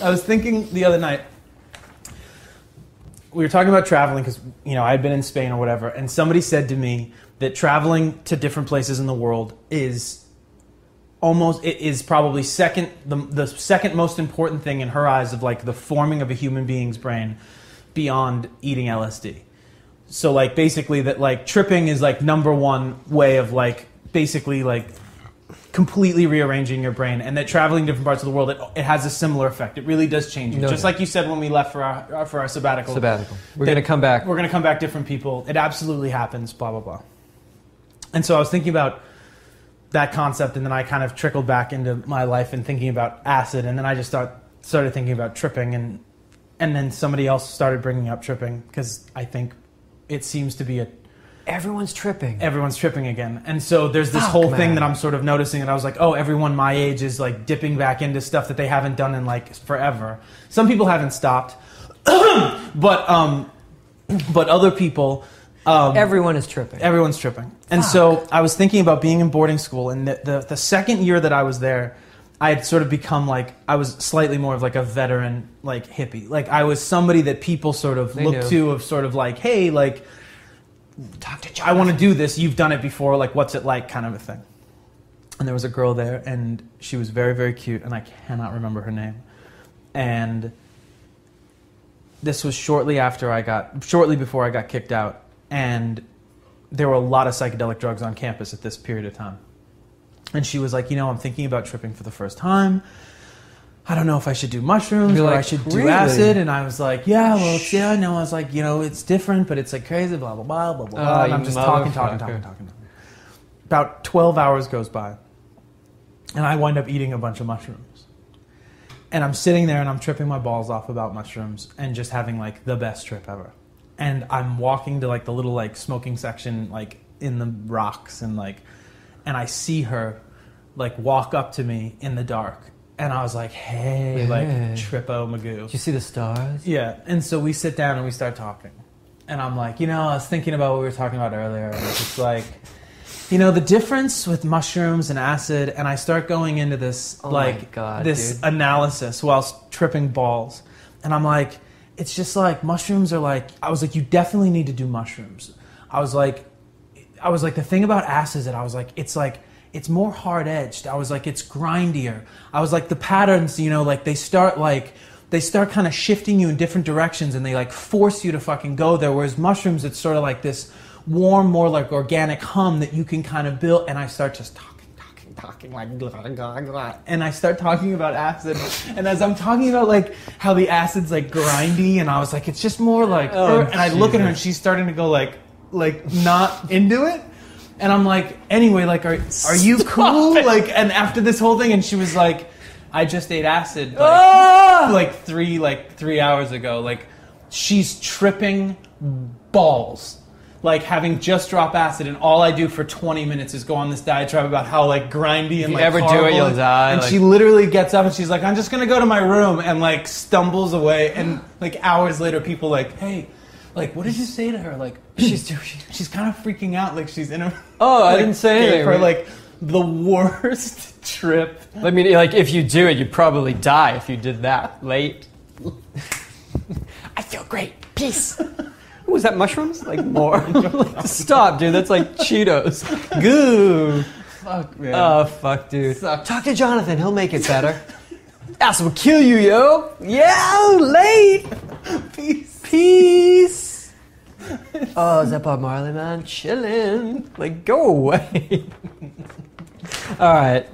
I was thinking the other night, we were talking about traveling because, you know, I had been in Spain or whatever, and somebody said to me that traveling to different places in the world is probably the second most important thing in her eyes of like the forming of a human being's brain beyond eating LSD. So like basically that like tripping is like number one way of like basically like completely rearranging your brain, and that traveling to different parts of the world, it has a similar effect. It really does change you. Just like you said when we left for our sabbatical. We're going to come back. We're going to come back different people. It absolutely happens, blah, blah, blah. And so I was thinking about that concept, and then I kind of trickled back into my life and thinking about acid, and then I just started thinking about tripping, and then somebody else started bringing up tripping, because I think it seems to be Everyone's tripping. Everyone's tripping again. And so there's this whole thing that I'm sort of noticing, and I was like, oh, everyone my age is like dipping back into stuff that they haven't done in like forever. Some people haven't stopped, but other people... everyone is tripping. Everyone's tripping. And so I was thinking about being in boarding school, and the second year that I was there, I had sort of become like, I was slightly more of like a veteran, like hippie. Like I was somebody that people sort of looked to of sort of like, hey, like, talk to Jonathan. I want to do this. You've done it before. Like, what's it like, kind of a thing. And there was a girl there, and she was very, very cute, and I cannot remember her name. And this was shortly before I got kicked out, and there were a lot of psychedelic drugs on campus at this period of time. And she was like, you know, I'm thinking about tripping for the first time. I don't know if I should do mushrooms or I should do acid. And I was like, yeah, well, I know. I was like, you know, it's different, but it's like crazy, blah, blah, blah, blah, blah. And I'm just talking. About 12 hours goes by, and I wind up eating a bunch of mushrooms. And I'm sitting there, and I'm tripping my balls off about mushrooms and just having like the best trip ever. And I'm walking to like the little like smoking section like in the rocks, and I see her like walk up to me in the dark. And I was like, hey, like, Trippo Magoo. Did you see the stars? Yeah. And so we sit down and we start talking. And I'm like, you know, I was thinking about what we were talking about earlier. And it's just like, you know, the difference with mushrooms and acid. And I start going into this, analysis whilst tripping balls. And I'm like, it's just like, mushrooms are like, I was like, you definitely need to do mushrooms. I was like, the thing about acid is that I was like, it's more hard-edged. I was like, it's grindier. I was like, the patterns, you know, like they start kind of shifting you in different directions, and they like force you to fucking go there. Whereas mushrooms, it's sort of like this warm, more like organic hum that you can kind of build. And I start just talking like blah, blah, blah. And I start talking about acid. And as I'm talking about like how the acid's like grindy, and I was like, it's just more like, and I look at her and she's starting to go like not into it. And I'm like, anyway, like, are you cool? Like, and after this whole thing, and she was like, I just ate acid like 3 hours ago. Like, she's tripping balls. Like, having just dropped acid, and all I do for 20 minutes is go on this diatribe about how like grindy and like if you ever do it, you'll die. And like, she literally gets up and she's like, I'm just gonna go to my room, and like stumbles away. And like hours later, people like, hey, like, what did you say to her? Like, she's kind of freaking out. Like, she's in a... Oh, I didn't say anything. For, like, the worst trip. I mean, like, if you do it, you'd probably die if you did that late. I feel great. Peace. Was that mushrooms? Like, more. Like, stop, dude. That's like Cheetos. Goo. Fuck, man. Oh, fuck, dude. Talk to Jonathan. He'll make it better. Acid will kill you, yo. Yeah, late. Peace. Oh, is that Bob Marley, man? Chillin'. Like, go away. All right.